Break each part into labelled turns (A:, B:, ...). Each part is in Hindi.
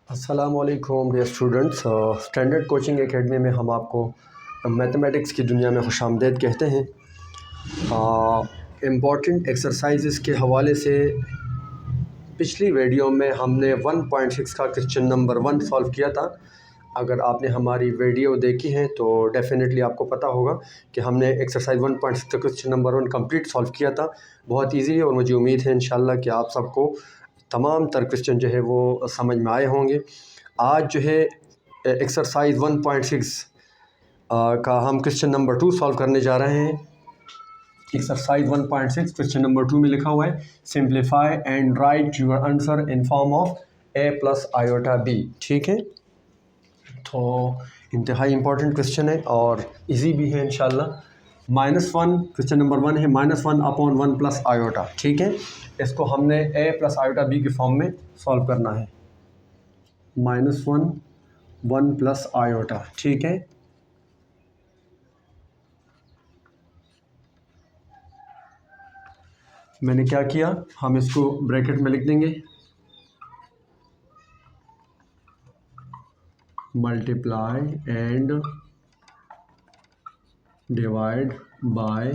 A: अस्सलामुअलैकुम dear students. Standard Coaching Academy में हम आपको मैथमेटिक्स की दुनिया में खुशामदीद कहते हैं। इम्पॉर्टेंट एक्सरसाइजेस के हवाले से पिछली वीडियो में हमने 1.6 का क्वेश्चन नंबर 1 सॉल्व किया था। अगर आपने हमारी वीडियो देखी है तो डेफिनेटली आपको पता होगा कि हमने एक्सरसाइज 1.6 का क्वेश्चन नंबर 1 कंप्लीट सॉल्व किया था। बहुत इजी है और मुझे उम्मीद है इंशाल्लाह कि आप सबको तमाम तर क्वेश्चन जो है वो समझ में आए होंगे। आज जो है एक्सरसाइज 1.6 का हम क्वेश्चन नंबर 2 सॉल्व करने जा रहे हैं। एक्सरसाइज 1.6 क्वेश्चन नंबर 2 में लिखा हुआ है simplify and right your answer in form of a plus iota b। ठीक है, तो इंतहाई इंपॉर्टेंट क्वेश्चन है और इजी भी है इंशाल्लाह। -1 क्वेश्चन नंबर 1 है, -1 अपॉन 1 प्लस आयोटा। ठीक है, इसको हमने a प्लस आयोटा b के फॉर्म में सॉल्व करना है। -1 1 प्लस आयोटा। ठीक है, मैंने क्या किया, हम इसको ब्रैकेट में लिख देंगे multiply and divide by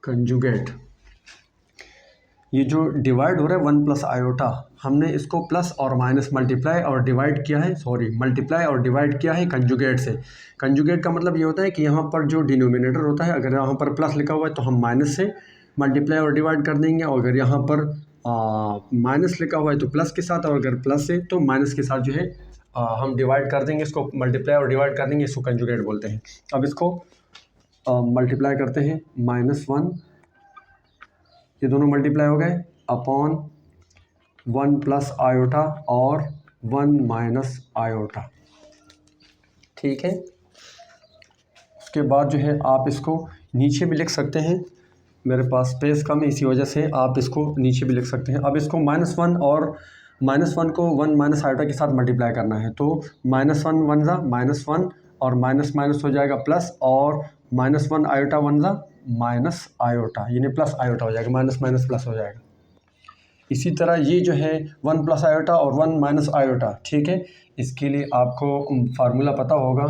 A: conjugate. ये जो डिवाइड हो रहा है 1 प्लस आयोटा, हमने इसको प्लस और माइनस मल्टीप्लाई और डिवाइड किया है, मल्टीप्लाई और डिवाइड किया है कंजुगेट से। कंजुगेट का मतलब ये होता है कि यहाँ पर जो डिनोमिनेटर होता है, अगर यहाँ पर प्लस लिखा हुआ है तो हम माइनस से मल्टीप्लाई और डिवाइड कर देंगे, और अगर यहाँ पर माइनस लिखा हुआ है तो प्लस के साथ, और अगर प्लस है तो माइनस के साथ जो है हम डिवाइड कर देंगे, इसको मल्टीप्लाई और डिवाइड कर देंगे, इसको कंजुगेट बोलते हैं। अब इसको मल्टीप्लाई करते हैं, -1 ये दोनों मल्टीप्लाई हो गए अपॉन 1 प्लस आयोटा और 1 माइनस आयोटा। ठीक है, उसके बाद जो है आप इसको नीचे भी लिख सकते हैं, मेरे पास स्पेस कम है इसी वजह से आप इसको नीचे भी लिख सकते हैं। अब इसको -1 और -1 को 1 माइनस आयोटा के साथ मल्टीप्लाई करना है, तो -1 1 ज़ा -1 और माइनस माइनस हो जाएगा प्लस, और -1 आयोटा 1 ज़ा माइनस आयोटा, यानी प्लस आयोटा हो जाएगा, माइनस माइनस प्लस हो जाएगा। इसी तरह ये जो है 1 प्लस आयोटा और 1 माइनस आयोटा। ठीक है, इसके लिए आपको फार्मूला पता होगा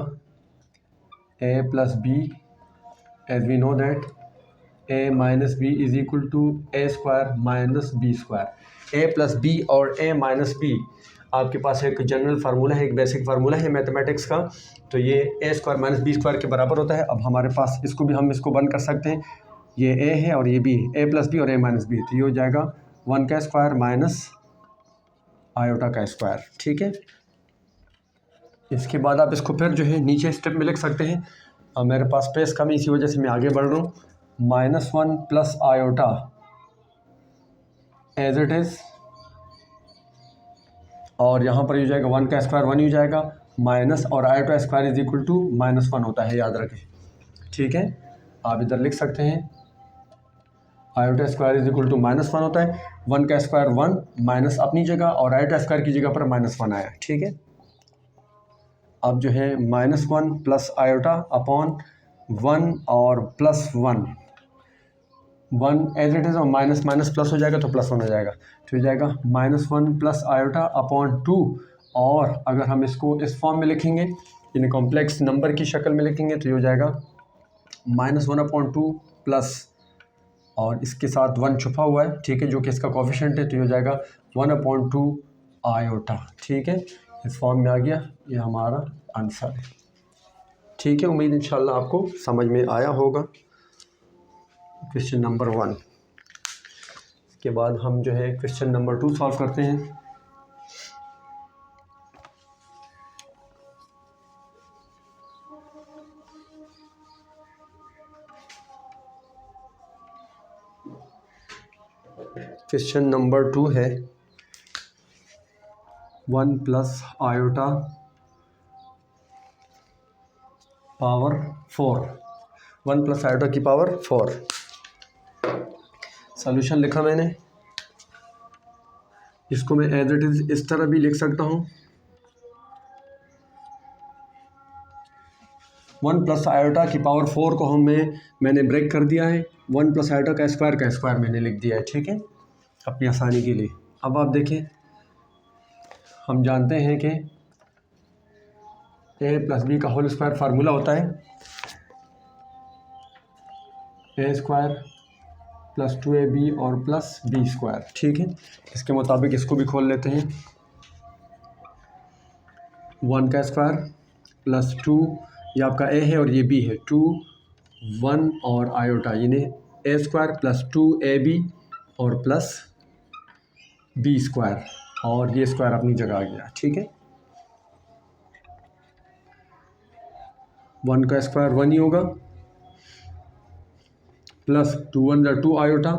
A: a plus B, as we know that a minus B is equal to a square minus B square. a plus B और a माइनस बी आपके पास एक जनरल फार्मूला है, एक बेसिक फार्मूला है मैथमेटिक्स का, तो ये a square minus B square के बराबर होता है। अब हमारे पास इसको भी हम इसको बंद कर सकते हैं, ये a है और ये b है, a प्लस बी और a माइनस बी, तो ये हो जाएगा 1 का स्क्वायर माइनस आयोटा का स्क्वायर। ठीक है, इसके बाद आप इसको फिर जो है नीचे स्टेप में लिख सकते हैं। अब मेरे पास स्पेस कम है इसी वजह से मैं आगे बढ़ रहा हूँ। -1 plus iota as it is, और यहाँ पर हो जाएगा 1 का स्क्वायर 1 ही हो जाएगा, माइनस और iota square is equal to -1 होता है, याद रखें। ठीक है, आप इधर लिख सकते हैं iota square is equal to -1 होता है, 1 का स्क्वायर 1 माइनस अपनी जगह और आयोटा स्क्वायर की जगह पर -1 आया। ठीक है, अब जो है -1 प्लस आयोटा अपॉन 1 और प्लस 1 एज इट इज़, और माइनस माइनस प्लस हो जाएगा तो प्लस 1 हो जाएगा, तो हो जाएगा -1 प्लस आयोटा अपॉन 2, और अगर हम इसको इस फॉर्म में लिखेंगे यानी कॉम्प्लेक्स नंबर की शक्ल में लिखेंगे तो ये हो जाएगा -1/2 प्लस, और इसके साथ 1 छुपा हुआ है, ठीक है, जो कि इसका कोफिशिएंट है, तो ये हो जाएगा 1/2 आयोटा। ठीक है, इस फॉर्म में आ गया, ये हमारा आंसर है। ठीक है, उम्मीद इंशाल्लाह आपको समझ में आया होगा क्वेश्चन नंबर 1। के बाद हम जो है क्वेश्चन नंबर 2 सॉल्व करते हैं। क्वेश्चन नंबर 2 है 1 plus iota power 4, 1 plus iota की पावर 4। सॉल्यूशन लिखा मैंने, इसको मैं एज इट इज़ इस तरह भी लिख सकता हूँ, 1 प्लस आयोटा की पावर 4 को मैंने ब्रेक कर दिया है, 1 प्लस आयोटा का स्क्वायर मैंने लिख दिया है। ठीक है, अपनी आसानी के लिए। अब आप देखें, हम जानते हैं कि ए प्लस बी का होल स्क्वायर फार्मूला होता है ए स्क्वायर प्लस 2ab और प्लस बी स्क्वायर। ठीक है, इसके मुताबिक इसको भी खोल लेते हैं। 1 का स्क्वायर प्लस 2, ये आपका ए है और ये बी है, 2 1 और आयोटा, यानी ए स्क्वायर प्लस 2ab और प्लस बी स्क्वायर, और ये स्क्वायर अपनी जगह आ गया। ठीक है, 1 का स्क्वायर 1 ही होगा, प्लस 2 1 ज़ा 2 आयोटा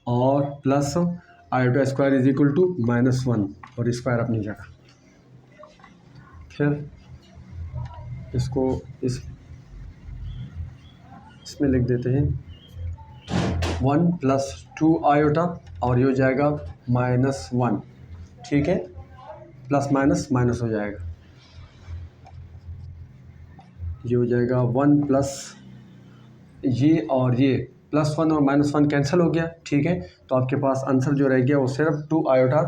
A: और plus iota square is equal to -1 और स्क्वायर अपनी जगह। फिर इसको इसमें लिख देते हैं 1 प्लस 2 आयोटा और ये हो जाएगा -1। ठीक है, प्लस माइनस माइनस हो जाएगा, ये हो जाएगा 1 प्लस ये और ये +1 और -1 कैंसिल हो गया। ठीक है, तो आपके पास आंसर जो रह गया वो सिर्फ 2 आयोटा,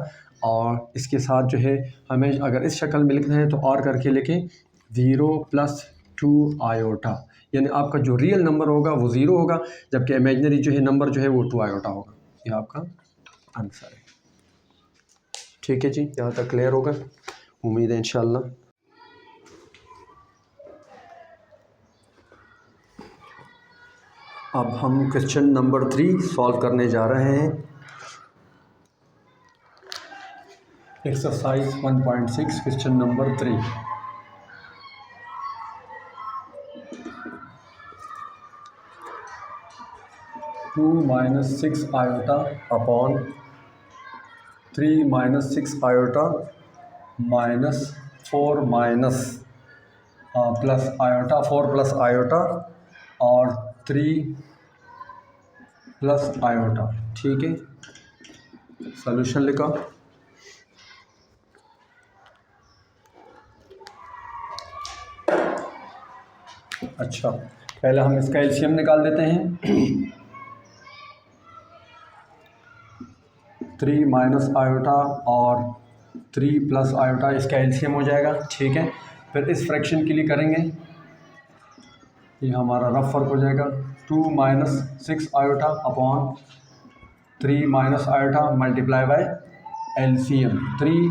A: और इसके साथ जो है हमें अगर इस शक्ल में लिखना है तो और करके लिखें 0 + 2 आयोटा, यानी आपका जो रियल नंबर होगा वो 0 होगा, जबकि इमेजिनरी जो है नंबर जो है वो 2 आयोटा होगा। ये आपका आंसर है। ठीक है जी, यहाँ तक क्लियर होगा, उम्मीद है इंशाल्लाह। अब हम क्वेश्चन नंबर 3 सॉल्व करने जा रहे हैं। Exercise 1.6 question number 3। Two -6 iota upon 3 - 6 iota -4 plus iota 4 plus iota और 3 प्लस आयोटा। ठीक है, सॉल्यूशन लिखा। अच्छा, पहले हम इसका एलसीएम निकाल देते हैं। 3 माइनस आयोटा और 3 प्लस आयोटा, इसका एलसीएम हो जाएगा। ठीक है, फिर इस फ्रैक्शन के लिए करेंगे, ये हमारा रफ वर्क हो जाएगा। 2 - 6 iota upon 3 minus iota multiply by LCM, 3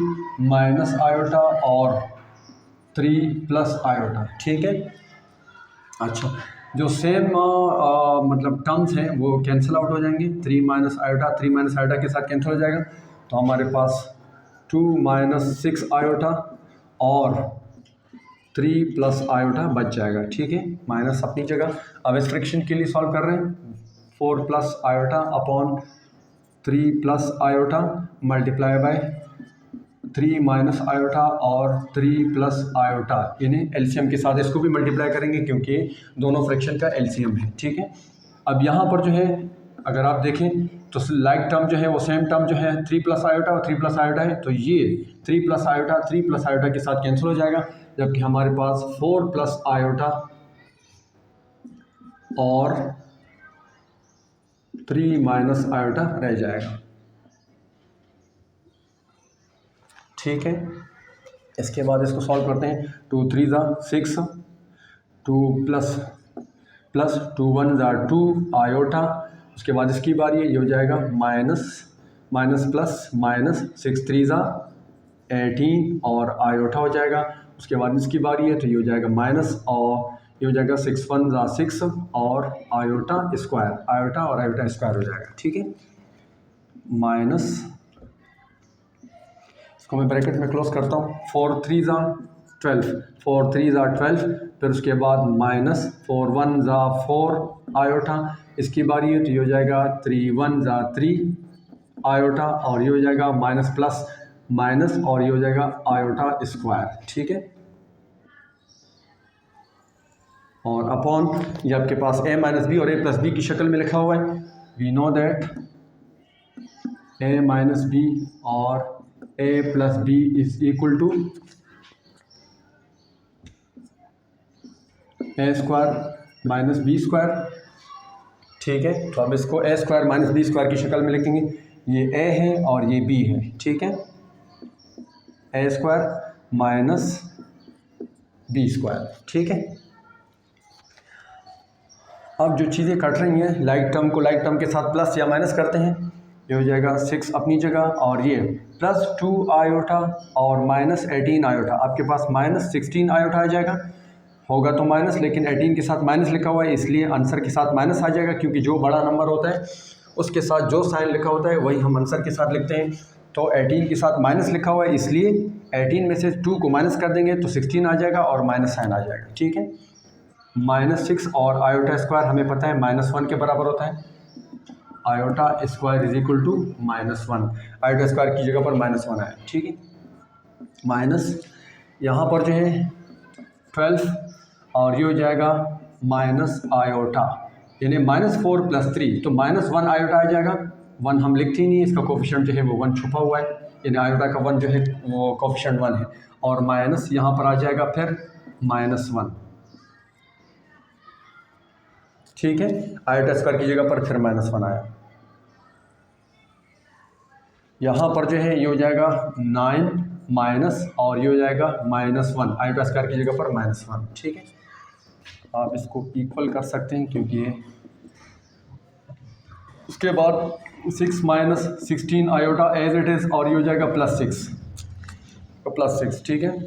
A: minus iota और 3 प्लस आयोटा। ठीक है, अच्छा, जो सेम मतलब टर्म्स हैं वो कैंसिल आउट हो जाएंगे। 3 माइनस आयोटा के साथ कैंसिल हो जाएगा, तो हमारे पास 2 - 6 आयोटा और 3 प्लस आयोटा बच जाएगा। ठीक है, माइनस अपनी जगह। अब इस फ्रैक्शन के लिए सॉल्व कर रहे हैं। 4 plus iota upon 3 plus iota multiply by 3 minus iota और 3 प्लस आयोटा, यानी एलसीएम के साथ इसको भी मल्टीप्लाई करेंगे क्योंकि दोनों फ्रैक्शन का एलसीएम है। ठीक है, अब यहाँ पर जो है अगर आप देखें तो लाइक टर्म जो है वो सेम टर्म जो है 3 प्लस आयोटा और 3 प्लस आयोटा है, तो ये 3 प्लस आयोटा के साथ कैंसिल हो जाएगा, जबकि हमारे पास 4 प्लस आयोटा और 3 माइनस आयोटा रह जाएगा। ठीक है, इसके बाद इसको सॉल्व करते हैं। 2 3 ज़ा 6, 2 प्लस 2 1 ज़ा 2 आयोटा, उसके बाद इसकी बारी है, ये हो जाएगा माइनस प्लस माइनस 6 3 ज़ा 18 और आयोटा हो जाएगा। उसके बाद इसकी बारी है, तो ये हो जाएगा माइनस और ये हो जाएगा 6 1 ज़ा 6 और आयोटा और आयोटा स्क्वायर हो जाएगा। ठीक है, माइनस, इसको मैं ब्रैकेट में क्लोज करता हूँ। 4 3 ज़ा 12, फिर उसके बाद माइनस 4 1 ज़ा 4 आयोटा, इसकी बारी है, तो ये हो जाएगा 3 1 ज़ा 3 आयोटा और ये हो जाएगा माइनस प्लस माइनस और ये हो जाएगा आयोटा स्क्वायर। ठीक है, और अपॉन ये आपके पास a माइनस बी और a प्लस बी की शक्ल में लिखा हुआ है। We know that a minus B और a plus B is equal to a square minus B square. ठीक है, तो अब इसको a square minus B square की शक्ल में लिखेंगे। ये ए है और ये बी है, ठीक है, ए स्क्वायर माइनस बी स्क्वायर, ठीक है। अब जो चीज़ें कट रही हैं, लाइक टर्म को लाइक टर्म के साथ प्लस या माइनस करते हैं, ये हो जाएगा 6 अपनी जगह और ये +2 आयोटा और -18 आयोटा, आपके पास -16 आयोटा आ जाएगा, होगा तो माइनस, लेकिन 18 के साथ माइनस लिखा हुआ है इसलिए आंसर के साथ माइनस आ जाएगा, क्योंकि जो बड़ा नंबर होता है उसके साथ जो साइन लिखा होता है वही हम आंसर के साथ लिखते हैं। तो 18 के साथ माइनस लिखा हुआ है इसलिए 18 में से 2 को माइनस कर देंगे तो 16 आ जाएगा और माइनस साइन आ जाएगा, ठीक है। -6 और आयोटा स्क्वायर हमें पता है -1 के बराबर होता है, iota square is equal to -1, iota square की जगह पर -1 आया, ठीक है। माइनस यहाँ पर जो है 12 और ये हो जाएगा माइनस आयोटा, यानी -4 + 3 तो -1 आयोटा आ जाएगा, 1 हम लिखते ही नहीं, इसका कोफिशिएंट जो है वो 1 छुपा हुआ है, यानी आयोटा का 1 जो है वो कोफिशिएंट 1 है, और माइनस यहाँ पर आ जाएगा फिर -1, ठीक है। आयोटा स्क्वायर की जगह पर फिर -1 आया, यहाँ पर जो है ये हो जाएगा 9 माइनस और ये हो जाएगा -1, आयोटा स्क्वायर की जगह पर -1, ठीक है। आप इसको इक्वल कर सकते हैं क्योंकि ये, उसके बाद 6 - 16 आयोटा एज इट इज़ और ये हो जाएगा +6, ठीक है।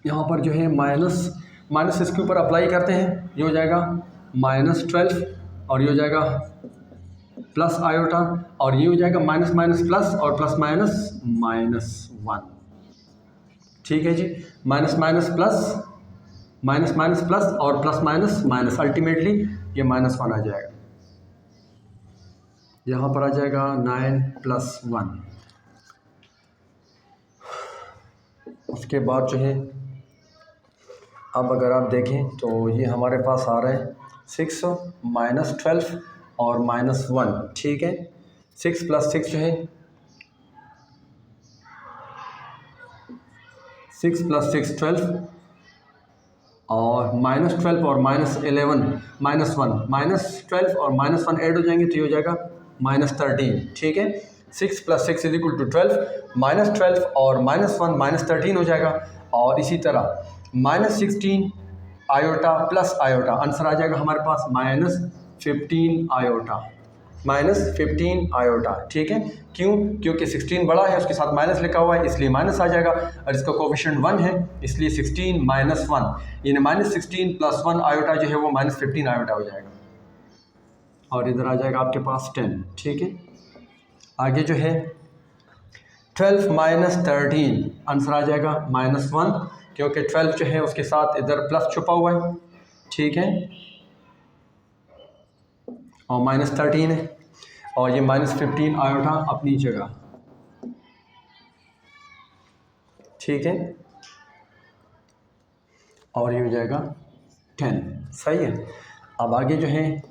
A: यहाँ पर जो है माइनस इसके ऊपर अप्लाई करते हैं, ये हो जाएगा -12 और ये हो जाएगा प्लस आयोटा और ये हो जाएगा माइनस माइनस प्लस और प्लस माइनस -1, ठीक है जी। माइनस माइनस प्लस और प्लस माइनस माइनस, अल्टीमेटली ये -1 आ जाएगा, यहाँ पर आ जाएगा 9 + 1। उसके बाद जो है अब अगर आप देखें तो ये हमारे पास आ रहा है 6 -12 और -1, ठीक है। 6 + 6 जो है 6 + 6 12 और -12 और -11 -1, -12 और -1 ऐड हो जाएंगे तो ये हो जाएगा -13, ठीक है। 6 + 6 = 12, -12 और -1 -13 हो जाएगा, और इसी तरह -16 आयोटा प्लस आयोटा, आंसर आ जाएगा हमारे पास -15 आयोटा, -15 आयोटा, ठीक है। क्यों? क्योंकि 16 बड़ा है, उसके साथ माइनस लिखा हुआ है इसलिए माइनस आ जाएगा, और इसका कोफिशिएंट 1 है इसलिए 16 - 1, यानी -16 + 1 आयोटा जो है वो -15 आयोटा हो जाएगा, और इधर आ जाएगा आपके पास 10, ठीक है। आगे जो है 12 - 13, आंसर आ जाएगा -1, क्योंकि 12 जो है उसके साथ इधर प्लस छुपा हुआ है, ठीक है, और -13 है, और ये -15 आयोटा अपनी जगह, ठीक है, और ये हो जाएगा 10, सही है। अब आगे जो है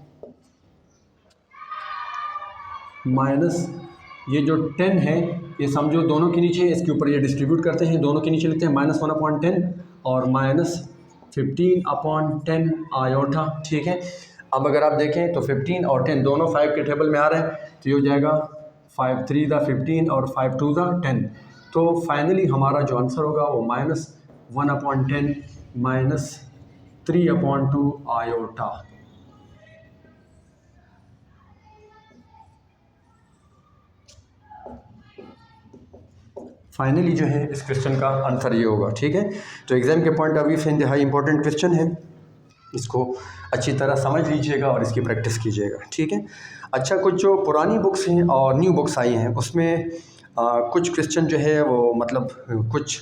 A: माइनस, ये जो 10 है ये समझो दोनों के नीचे, इसके ऊपर ये डिस्ट्रीब्यूट करते हैं, दोनों के नीचे लिखते हैं -1/10 और -15/10 आयोटा, ठीक है। अब अगर आप देखें तो 15 और 10 दोनों 5 के टेबल में आ रहे हैं, तो ये हो जाएगा 5 3 = 15 और 5 2 = 10, तो फाइनली हमारा जो आंसर होगा वो -1/10 -3/2 आयोटा। फाइनली जो है इस क्वेश्चन का आंसर ये होगा, ठीक है। तो एग्ज़ाम के पॉइंट ऑफ व्यू से इंतहाई इंपॉर्टेंट क्वेश्चन है, इसको अच्छी तरह समझ लीजिएगा और इसकी प्रैक्टिस कीजिएगा, ठीक है। अच्छा, कुछ जो पुरानी बुक्स हैं और न्यू बुक्स आई हैं उसमें कुछ क्वेश्चन जो है वो मतलब कुछ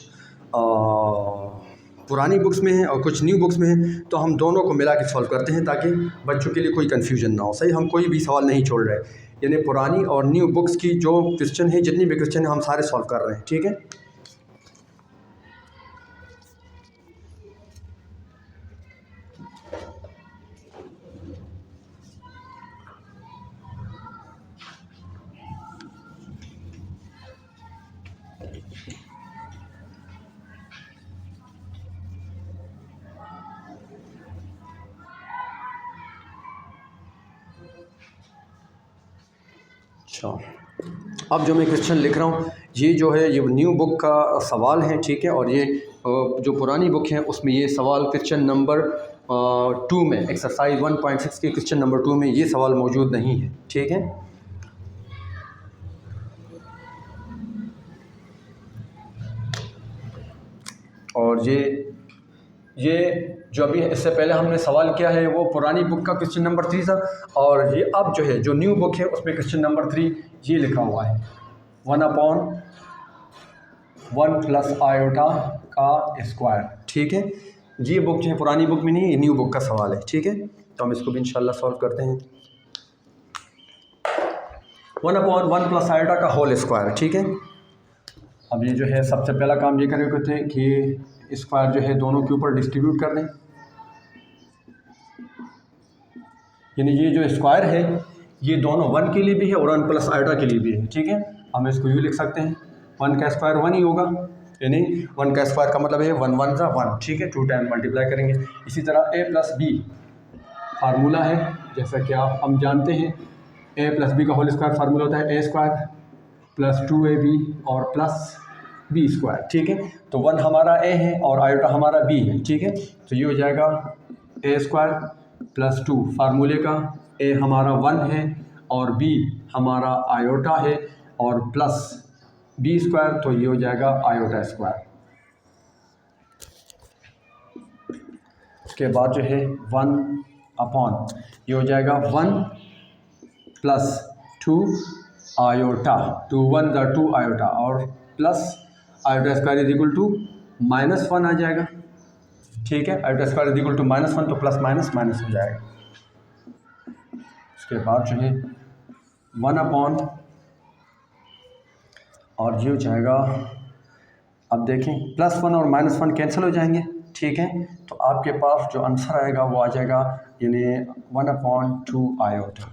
A: पुरानी बुक्स में है और कुछ न्यू बुक्स में है, तो हम दोनों को मिला के सॉल्व करते हैं ताकि बच्चों के लिए कोई कन्फ्यूजन ना हो, सही। हम कोई भी सवाल नहीं छोड़ रहे, यानी पुरानी और न्यू बुक्स की जो क्वेश्चन है, जितनी भी क्वेश्चन है हम सारे सॉल्व कर रहे हैं, ठीक है। अच्छा, अब जो मैं क्वेश्चन लिख रहा हूँ ये जो है ये न्यू बुक का सवाल है, ठीक है। और ये जो पुरानी बुक है उसमें ये सवाल क्वेश्चन नंबर 2 में एक्सरसाइज 1.6 के क्वेश्चन नंबर 2 में ये सवाल मौजूद नहीं है, ठीक है। और ये जो अभी इससे पहले हमने सवाल किया है वो पुरानी बुक का क्वेश्चन नंबर 3 था, और ये अब जो है जो न्यू बुक है उसमें क्वेश्चन नंबर 3 ये लिखा हुआ है 1/1 प्लस आयोटा का स्क्वायर, ठीक है। ये बुक जो है पुरानी बुक में नहीं है, ये न्यू बुक का सवाल है, ठीक है। तो हम इसको भी इंशाल्लाह सॉल्व करते हैं। 1/1 प्लस आयोटा का होल स्क्वायर, ठीक है। अब ये जो है सबसे पहला काम ये करेंगे थे कि स्क्वायर जो है दोनों के ऊपर डिस्ट्रीब्यूट कर दें, यानी ये जो स्क्वायर है ये दोनों 1 के लिए भी है और 1 प्लस आयोटा के लिए भी है, ठीक है। हम इसको यूँ लिख सकते हैं 1 का स्क्वायर 1 ही होगा, यानी 1 का स्क्वायर का मतलब है 1 1 ज़ा 1, ठीक है। 2 टाइम मल्टीप्लाई करेंगे। इसी तरह a प्लस बी फार्मूला है, जैसा कि हम जानते हैं a प्लस बी का होल स्क्वायर फार्मूला होता है a स्क्वायर प्लस 2ab और प्लस बी स्क्वायर, ठीक है। तो 1 हमारा a है और आयोटा हमारा b है, ठीक है। तो ये हो जाएगा a स्क्वायर प्लस 2 फार्मूले का a हमारा 1 है और b हमारा आयोटा है और प्लस b स्क्वायर, तो ये हो जाएगा आयोटा स्क्वायर। उसके बाद जो है 1 अपॉन ये हो जाएगा 1 प्लस 2 आयोटा, 2 1 ज़ा 2 आयोटा और plus iota square is equal to -1 आ जाएगा, ठीक है। Iota square is equal to -1 तो प्लस माइनस माइनस हो जाएगा। उसके बाद जो है 1 अपॉन और ये हो जाएगा, अब देखें +1 और -1 कैंसिल हो जाएंगे, ठीक है। तो आपके पास जो आंसर आएगा वो आ जाएगा यानी 1/2 आयोटा,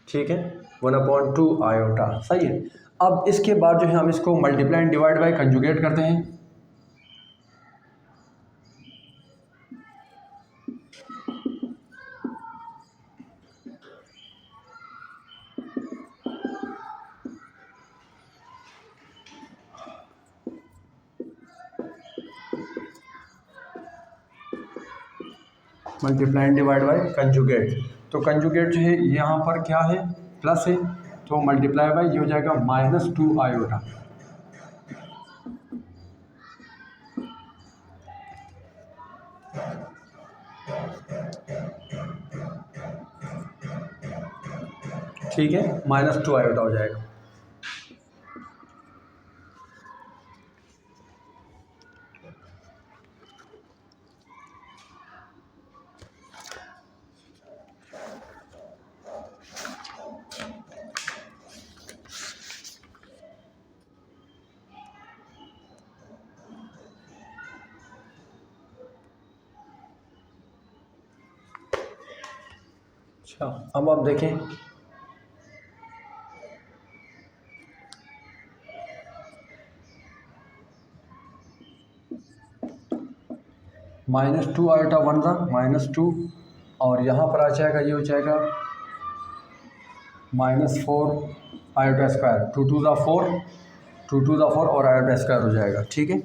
A: ठीक है। 1/2 आयोटा, सही है। अब इसके बाद जो है हम इसको multiply and divide by conjugate करते हैं। Multiply and divide by conjugate, तो कंजुगेट जो है यहाँ पर क्या है प्लस है, तो मल्टीप्लाई बाय ये हो जाएगा -2 आयोटा, ठीक है। -2 आयोटा हो जाएगा। अच्छा, अब आप देखें -2 आयोटा 1 ज़ा -2 और यहाँ पर आ जाएगा ये हो जाएगा -4 आयोटा स्क्वायर, 2 2 ज़ा 4, 2 2 ज़ा 4 और आयोटा स्क्वायर हो जाएगा, ठीक है।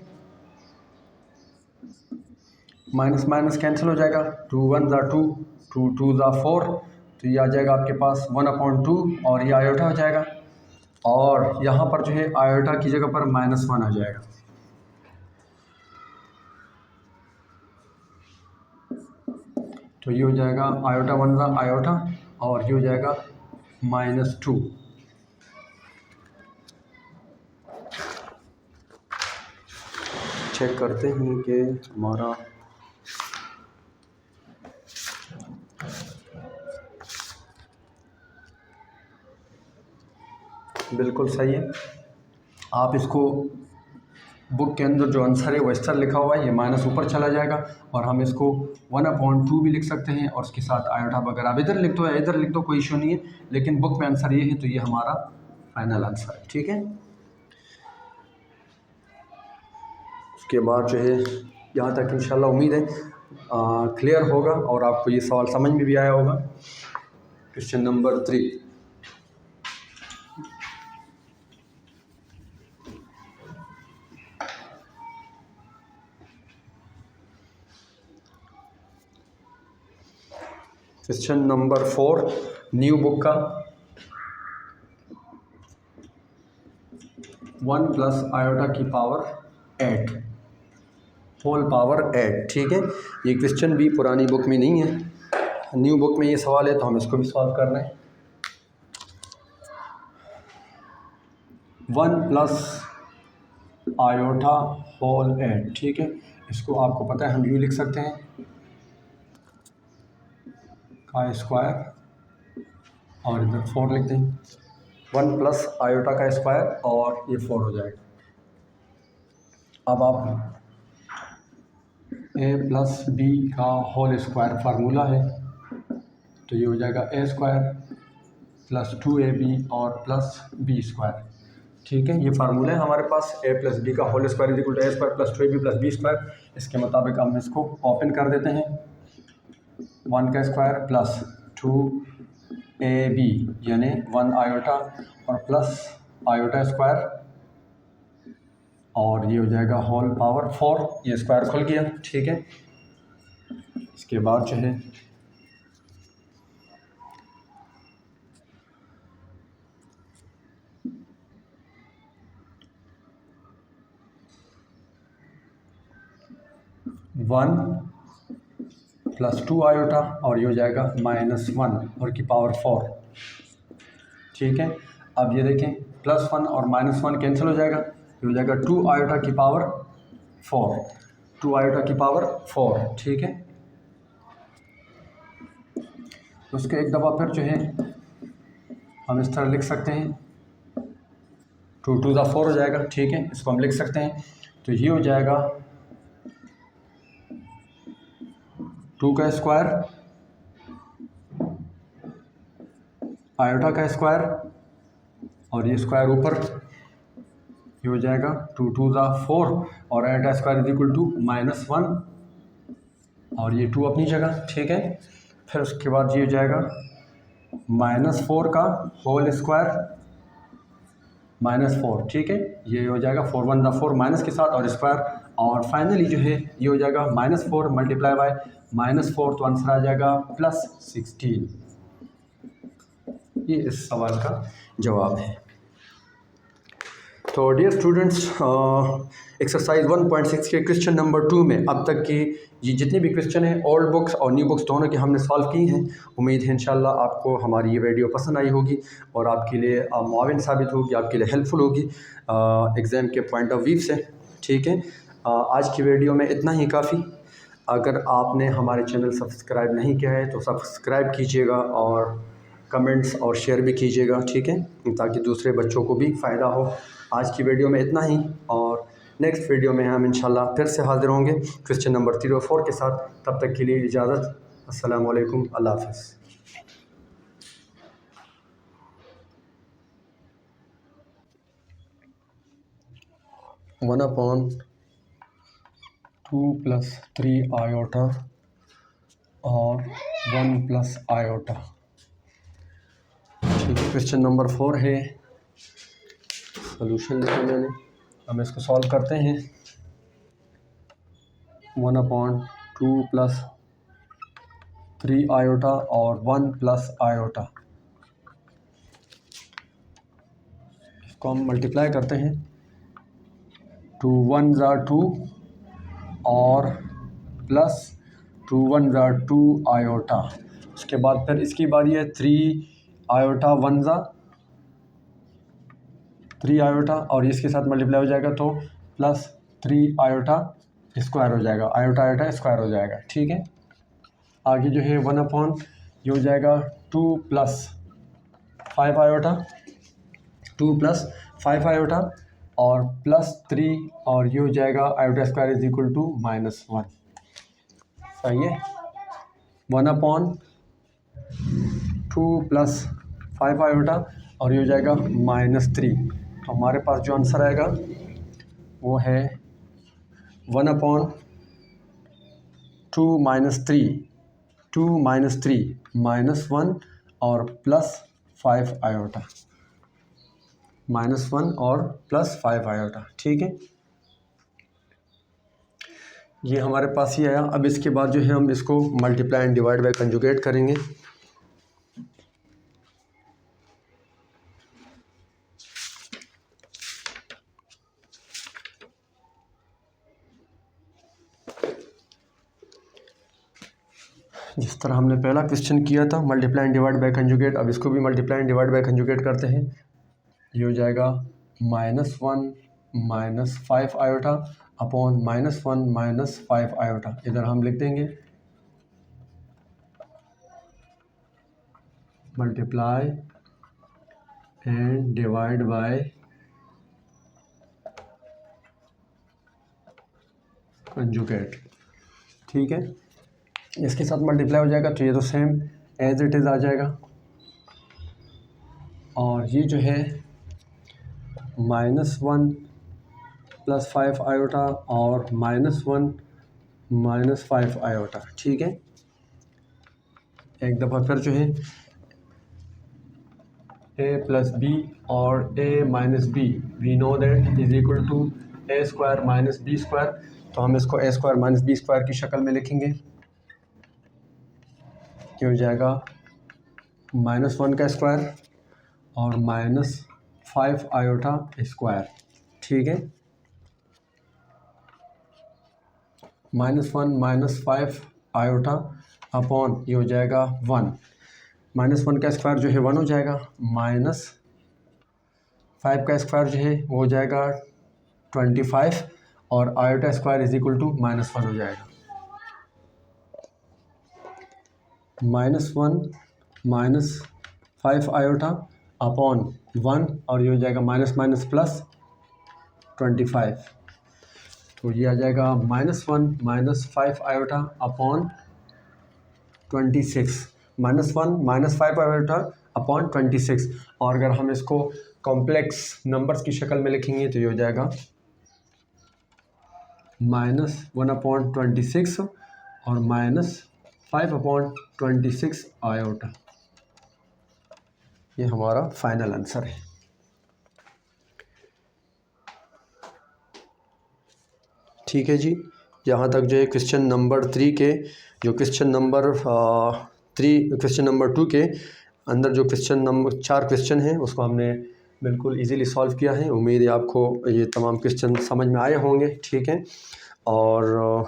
A: माइनस माइनस कैंसिल हो जाएगा, 2 1 ज़ा 2, 2 2 ज़ा 4, तो ये आ जाएगा आपके पास 1/2 और ये आयोटा हो जाएगा, और यहाँ पर जो है आयोटा की जगह पर -1 आ जाएगा, तो ये हो जाएगा आयोटा 1 ज़ा आयोटा और ये हो जाएगा -2। चेक करते हैं कि हमारा बिल्कुल सही है। आप इसको बुक के अंदर जो आंसर है वो इस तरह लिखा हुआ है, ये माइनस ऊपर चला जाएगा और हम इसको 1/2 भी लिख सकते हैं और उसके साथ आयोटा वगैरह आप इधर लिख दो या इधर लिख दो, कोई इशू नहीं है, लेकिन बुक में आंसर ये है तो ये हमारा फाइनल आंसर है, ठीक है। उसके बाद जो है यहाँ तक इंशाल्लाह उम्मीद है क्लियर होगा और आपको ये सवाल समझ में भी आया होगा। Question number 3, question number 4 new book का 1 प्लस आयोटा की पावर 8 होल पावर 8। ठीक है, ये क्वेश्चन भी पुरानी बुक में नहीं है, न्यू बुक में ये सवाल है, तो हम इसको भी सॉल्व कर रहे हैं। 1 प्लस आयोटा होल 8। ठीक है, इसको आपको पता है हम यूँ लिख सकते हैं का स्क्वायर और इधर 4 लिख दें। 1 प्लस आयोटा का स्क्वायर और ये 4 हो जाएगा। अब आप a प्लस बी का होल स्क्वायर फार्मूला है, तो ये हो जाएगा a स्क्वायर प्लस 2ab और प्लस b स्क्वायर। ठीक है, ये फार्मूला है हमारे पास, a प्लस बी का whole square is equal to a square plus 2ab plus b square. इसके मुताबिक हम इसको ओपन कर देते हैं। 1 का स्क्वायर प्लस 2ab यानी 1 आयोटा और प्लस आयोटा स्क्वायर और ये हो जाएगा होल पावर 4, ये स्क्वायर खुल गया। ठीक है, इसके बाद जो है वन प्लस 2 आयोटा और ये हो जाएगा -1 और की पावर 4। ठीक है, अब ये देखें +1 और -1 कैंसिल हो जाएगा, ये हो जाएगा 2 आयोटा की पावर 4, 2 आयोटा की पावर 4। ठीक है, उसके एक दफ़ा फिर जो है हम इस तरह लिख सकते हैं, 2 2 ज़ा 4 हो जाएगा। ठीक है, इसको हम लिख सकते हैं, तो ये हो जाएगा 2 का स्क्वायर आयोटा का स्क्वायर और ये स्क्वायर ऊपर, ये हो जाएगा 2 2 ज़ा 4 और iota square is equal to -1 और ये 2 अपनी जगह। ठीक है, फिर उसके बाद ये हो जाएगा -4 का होल स्क्वायर -4। ठीक है, ये हो जाएगा 4 1 ज़ा 4 माइनस के साथ और स्क्वायर और फाइनली जो है ये हो जाएगा -4 मल्टीप्लाई बाय -4, तो आंसर आ जाएगा +16। ये इस सवाल का जवाब है। तो डियर स्टूडेंट्स, एक्सरसाइज 1.6 के क्वेश्चन नंबर 2 में अब तक की ये जितने भी क्वेश्चन हैं ओल्ड बुक्स और न्यू बुक्स दोनों के हमने सॉल्व की हैं। उम्मीद है इंशाल्लाह आपको हमारी ये वीडियो पसंद आई होगी और आपके लिए मुआविन साबित होगी, आपके लिए हेल्पफुल होगी एग्ज़ाम के पॉइंट ऑफ व्यू से। ठीक है, आज की वीडियो में इतना ही काफ़ी। अगर आपने हमारे चैनल सब्सक्राइब नहीं किया है तो सब्सक्राइब कीजिएगा और कमेंट्स और शेयर भी कीजिएगा। ठीक है, ताकि दूसरे बच्चों को भी फ़ायदा हो। आज की वीडियो में इतना ही और नेक्स्ट वीडियो में हम इंशाल्लाह फिर से हाज़िर होंगे क्वेश्चन नंबर 3 और 4 के साथ। तब तक के लिए इजाज़त, अस्सलाम वालेकुम, अल्लाह हाफ़िज़। 1/2 + 3 आयोटा और 1 + आयोटा। ठीक है, क्वेश्चन नंबर 4 है, सोल्यूशन लिखा मैंने, हम इसको सॉल्व करते हैं। 1/2 + 3 आयोटा और 1 + आयोटा, इसको हम मल्टीप्लाई करते हैं। 2 1 ज़ा 2 और प्लस 2 1 ज़ा 2 आयोटा। उसके बाद फिर इसकी बारी है 3 आयोटा 1 ज़ा 3 आयोटा और इसके साथ मल्टीप्लाई हो जाएगा तो प्लस 3 आयोटा स्क्वायर हो जाएगा, आयोटा आयोटा स्क्वायर हो जाएगा। ठीक है, आगे जो है 1/, ये हो जाएगा 2 + 5 आयोटा, 2 + 5 आयोटा और प्लस 3 और ये हो जाएगा iota square is equal to -1। सही है, 1/2 + 5 आयोटा और ये हो जाएगा -3। तो हमारे पास जो आंसर आएगा वो है 1/2 - 3, 2 - 3 -1 और प्लस 5 आयोटा, -1 और प्लस 5 आयोटा। ठीक है, ये हमारे पास ही आया। अब इसके बाद जो है हम इसको multiply and divide by conjugate करेंगे। जिस तरह हमने पहला क्वेश्चन किया था multiply and divide by conjugate, अब इसको भी multiply and divide by conjugate करते हैं। ये हो जाएगा -1 -5 आयोटा अपॉन -1 -5 आयोटा। इधर हम लिख देंगे multiply and divide by conjugate. ठीक है, इसके साथ मल्टीप्लाई हो जाएगा तो ये तो सेम एज इट इज़ आ जाएगा। और ये जो है -1 + 5 आयोटा और -1 - 5 आयोटा। ठीक है, एक दफ़ा फिर जो है a + b और a - b we know that is equal to a² - b²। तो हम इसको a² - b² की शक्ल में लिखेंगे। ये हो जाएगा -1 का स्क्वायर और -5 आयोटा स्क्वायर। ठीक है, -1 - 5 आयोटा अपॉन ये हो जाएगा 1। -1 का स्क्वायर जो है 1 हो जाएगा, -5 का स्क्वायर जो है वो हो जाएगा 25 और iota square is equal to -1 हो जाएगा। -1 - 5 आयोटा अपॉन 1 और ये हो जाएगा माइनस प्लस 25। तो ये आ जाएगा -1 - 5 आयोटा अपॉन 26। -1 - 5 iota upon 26। और अगर हम इसको कॉम्प्लेक्स नंबर्स की शक्ल में लिखेंगे तो ये हो जाएगा -1/26 और -5/26 आयोटा। ये हमारा फाइनल आंसर है। ठीक है जी, यहाँ तक जो है क्वेश्चन नंबर 3 के जो क्वेश्चन नंबर 2 के अंदर जो क्वेश्चन नंबर 4 क्वेश्चन हैं उसको हमने बिल्कुल इजीली सॉल्व किया है। उम्मीद है आपको ये तमाम क्वेश्चन समझ में आए होंगे। ठीक है, और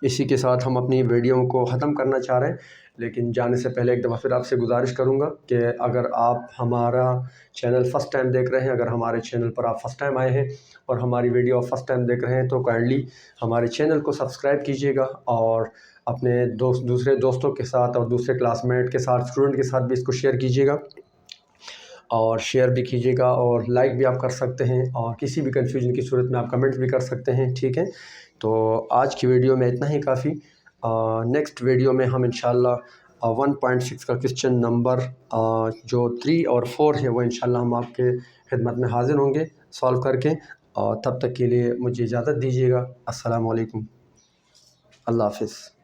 A: इसी के साथ हम अपनी वीडियो को ख़त्म करना चाह रहे हैं, लेकिन जाने से पहले एक दफ़ा फिर आपसे गुजारिश करूंगा कि अगर आप हमारा चैनल फ़र्स्ट टाइम देख रहे हैं, अगर हमारे चैनल पर आप फ़र्स्ट टाइम आए हैं और हमारी वीडियो फर्स्ट टाइम देख रहे हैं तो काइंडली हमारे चैनल को सब्सक्राइब कीजिएगा और अपने दूसरे दोस्तों के साथ और दूसरे क्लासमेट के साथ, स्टूडेंट के साथ भी इसको शेयर कीजिएगा और शेयर भी कीजिएगा और लाइक भी आप कर सकते हैं और किसी भी कन्फ्यूजन की सूरत में आप कमेंट्स भी कर सकते हैं। ठीक है, तो आज की वीडियो में इतना ही काफ़ी। नेक्स्ट वीडियो में हम इंशाल्लाह 1.6 का क्वेश्चन नंबर जो 3 और 4 है वो इंशाल्लाह हम आपके खिदमत में हाजिर होंगे सॉल्व करके। और तब तक के लिए मुझे इजाज़त दीजिएगा। अस्सलाम वालेकुम, अल्लाह हाफ़िज़।